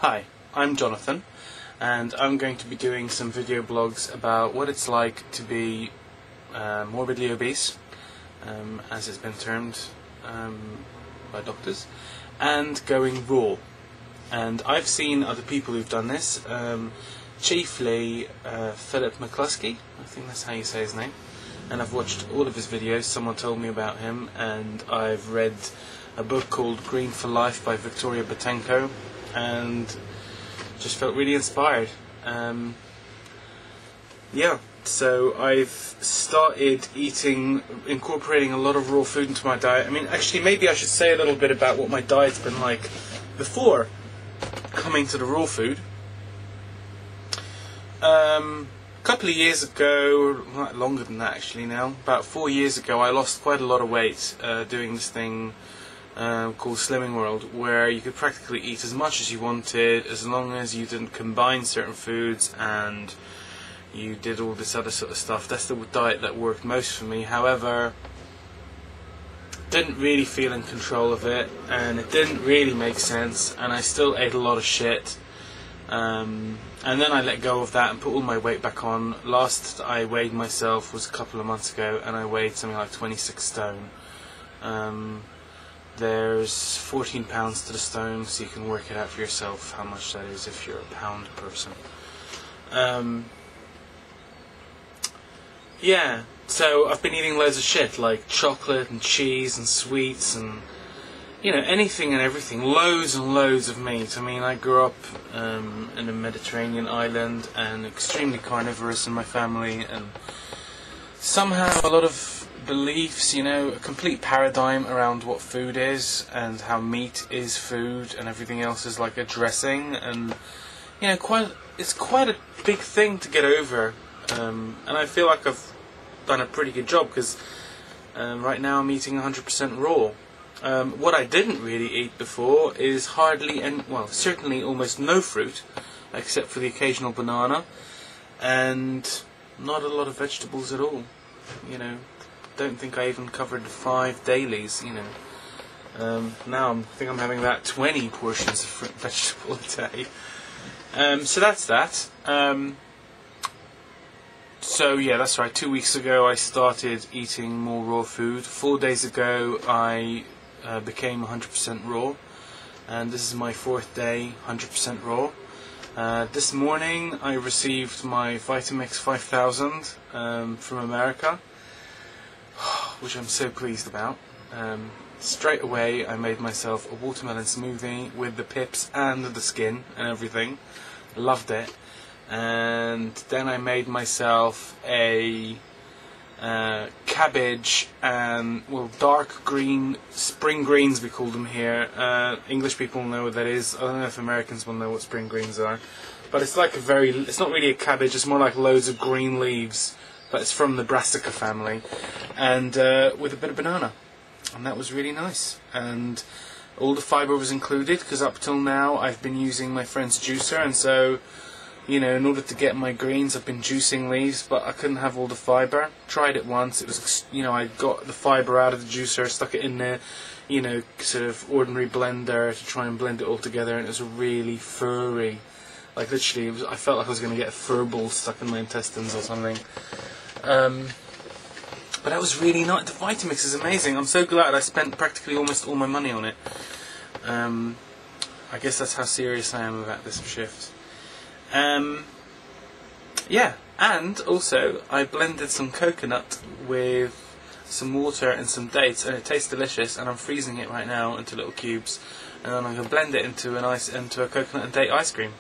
Hi, I'm Jonathan, and I'm going to be doing some video blogs about what it's like to be morbidly obese, as it's been termed by doctors, and going raw. And I've seen other people who've done this, chiefly Philip McCluskey, I think that's how you say his name, and I've watched all of his videos. Someone told me about him, and I've read a book called Green for Life by Victoria Botenko, and just felt really inspired. So I've started incorporating a lot of raw food into my diet. I mean, actually, maybe I should say a little bit about what my diet's been like before coming to the raw food. A couple of years ago, not longer than that actually now, about 4 years ago, I lost quite a lot of weight doing this thing called Slimming World, where you could practically eat as much as you wanted as long as you didn't combine certain foods and you did all this other sort of stuff. That's the diet that worked most for me. However, didn't really feel in control of it, and it didn't really make sense, and I still ate a lot of shit. And then I let go of that and put all my weight back on. Last I weighed myself was a couple of months ago, and I weighed something like 26 stone. There's 14 pounds to the stone, so you can work it out for yourself how much that is if you're a pound person. Yeah, so I've been eating loads of shit, like chocolate and cheese and sweets and, you know, anything and everything. Loads and loads of meat. I mean, I grew up in a Mediterranean island and extremely carnivorous in my family, and somehow a lot of beliefs, you know, a complete paradigm around what food is and how meat is food and everything else is like a dressing, and, you know, it's quite a big thing to get over, and I feel like I've done a pretty good job, because right now I'm eating 100% raw. What I didn't really eat before is certainly almost no fruit, except for the occasional banana, and not a lot of vegetables at all. You know, don't think I even covered 5 dailies. You know, now I think I'm having about 20 portions of fruit and vegetable a day. So that's that. So yeah, that's right. 2 weeks ago I started eating more raw food. 4 days ago I became 100% raw, and this is my 4th day 100% raw. This morning I received my Vitamix 5000 from America, which I'm so pleased about. Straight away I made myself a watermelon smoothie with the pips and the skin and everything. Loved it. And then I made myself a cabbage and, well, dark green, spring greens we call them here. English people know what that is. I don't know if Americans will know what spring greens are. But it's like it's not really a cabbage, it's more like loads of green leaves. But it's from the Brassica family. And with a bit of banana. And that was really nice. And all the fibre was included, because up till now I've been using my friend's juicer, and so, you know, in order to get my greens, I've been juicing leaves, but I couldn't have all the fibre. Tried it once. It was, you know, I got the fibre out of the juicer, stuck it in the, you know, sort of ordinary blender to try and blend it all together, and it was really furry. Like, literally, I felt like I was going to get a fur ball stuck in my intestines or something. But that was really nice. The Vitamix is amazing. I'm so glad I spent practically almost all my money on it. I guess that's how serious I am about this shift. Yeah, and also I blended some coconut with some water and some dates, and it tastes delicious, and I'm freezing it right now into little cubes, and then I'm going to blend it into a coconut and date ice cream.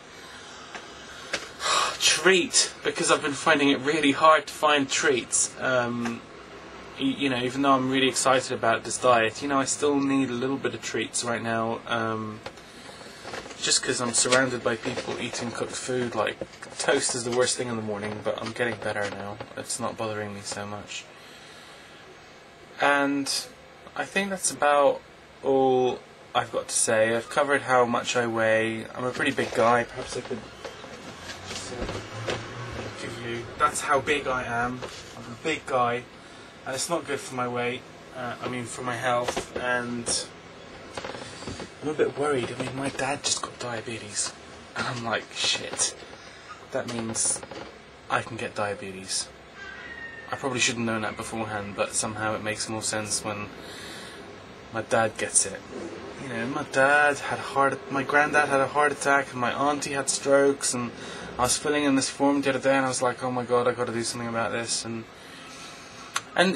Treat, because I've been finding it really hard to find treats. You know, even though I'm really excited about this diet, you know, I still need a little bit of treats right now. Just because I'm surrounded by people eating cooked food. Like, toast is the worst thing in the morning, but I'm getting better now. It's not bothering me so much. And I think that's about all I've got to say. I've covered how much I weigh. I'm a pretty big guy. Perhaps I could just give you... That's how big I am. I'm a big guy. And it's not good for my weight. For my health. And I'm a bit worried. I mean, my dad just got diabetes. And I'm like, shit, that means I can get diabetes. I probably should have known that beforehand, but somehow it makes more sense when my dad gets it. You know, my granddad had a heart attack, and my auntie had strokes, and I was filling in this form the other day, and I was like, oh my god, I got to do something about this. And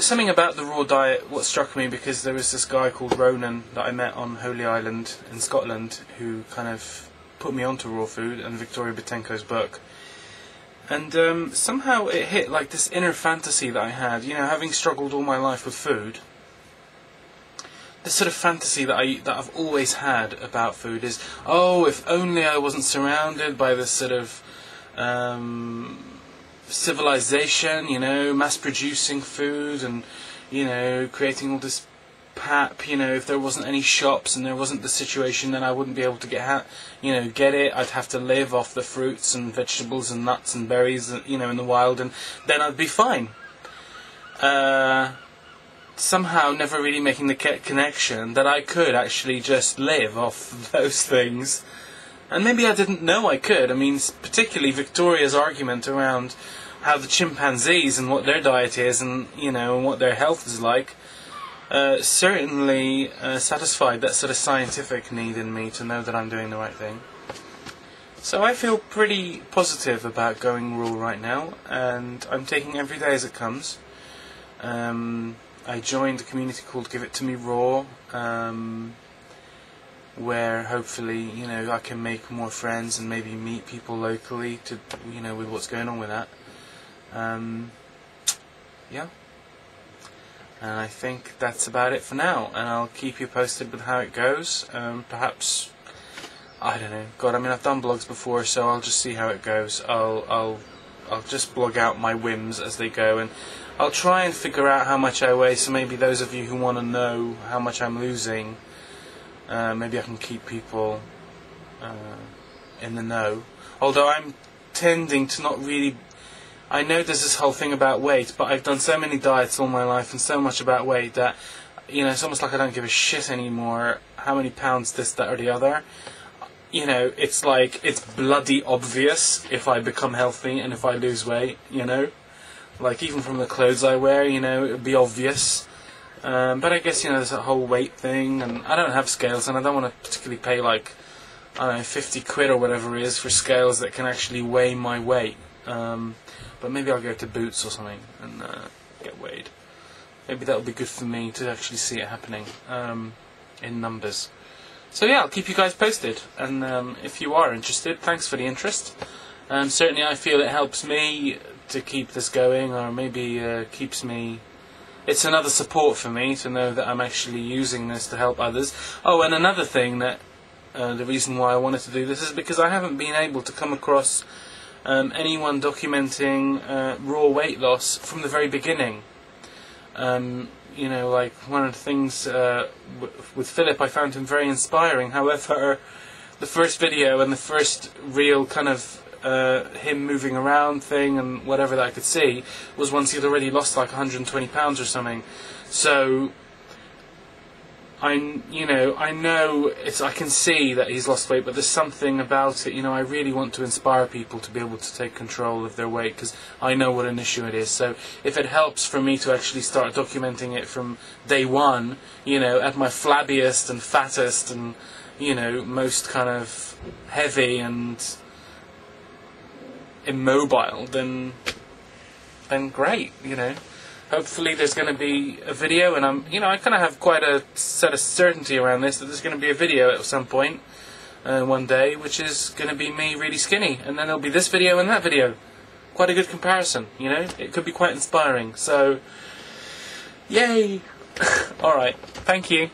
something about the raw diet, what struck me, because there was this guy called Ronan that I met on Holy Island in Scotland, who kind of put me onto raw food, and Victoria Butenko's book. And somehow it hit like this inner fantasy that I had, you know, having struggled all my life with food. This sort of fantasy that I've always had about food is, oh, if only I wasn't surrounded by this sort of civilization, you know, mass-producing food and, you know, creating all this pap, you know, if there wasn't any shops and there wasn't the situation, then I wouldn't be able to get it. I'd have to live off the fruits and vegetables and nuts and berries, you know, in the wild, and then I'd be fine. Somehow never really making the connection that I could actually just live off those things. And maybe I didn't know I could. I mean, particularly Victoria's argument around how the chimpanzees and what their diet is and, you know, and what their health is like, certainly satisfied that sort of scientific need in me to know that I'm doing the right thing. So I feel pretty positive about going raw right now, and I'm taking every day as it comes. I joined a community called Give It To Me Raw, where hopefully, you know, I can make more friends and maybe meet people locally to, you know, with what's going on with that. Yeah. And I think that's about it for now, and I'll keep you posted with how it goes. Perhaps, I don't know. God, I mean, I've done blogs before, so I'll just see how it goes. I'll just blog out my whims as they go, and I'll try and figure out how much I weigh, so maybe those of you who want to know how much I'm losing, maybe I can keep people in the know. Although I'm tending to not really... I know there's this whole thing about weight, but I've done so many diets all my life and so much about weight that, you know, it's almost like I don't give a shit anymore how many pounds this, that or the other. You know, it's like, it's bloody obvious if I become healthy and if I lose weight, you know. Like, even from the clothes I wear, you know, it would be obvious. But I guess, you know, there's a whole weight thing, and I don't have scales, and I don't want to particularly pay, like, I don't know, 50 quid or whatever it is for scales that can actually weigh my weight. But maybe I'll go to Boots or something and get weighed. Maybe that'll be good for me to actually see it happening in numbers. So yeah, I'll keep you guys posted, and if you are interested, thanks for the interest. Certainly I feel it helps me to keep this going, or maybe keeps me... It's another support for me to know that I'm actually using this to help others. Oh, and another thing that the reason why I wanted to do this is because I haven't been able to come across anyone documenting raw weight loss from the very beginning. You know, like one of the things with Philip, I found him very inspiring. However, the first video and the first real kind of him moving around thing and whatever that I could see was once he'd already lost like 120 pounds or something. So I know I can see that he's lost weight, but there's something about it, you know, I really want to inspire people to be able to take control of their weight, because I know what an issue it is. So if it helps for me to actually start documenting it from day one, you know, at my flabbiest and fattest and, you know, most kind of heavy and immobile, then great, you know. Hopefully there's going to be a video, and I kind of have quite a set of certainty around this, that there's going to be a video at some point one day, which is going to be me really skinny, and then there'll be this video and that video. Quite a good comparison, you know. It could be quite inspiring. So, yay! Alright, thank you.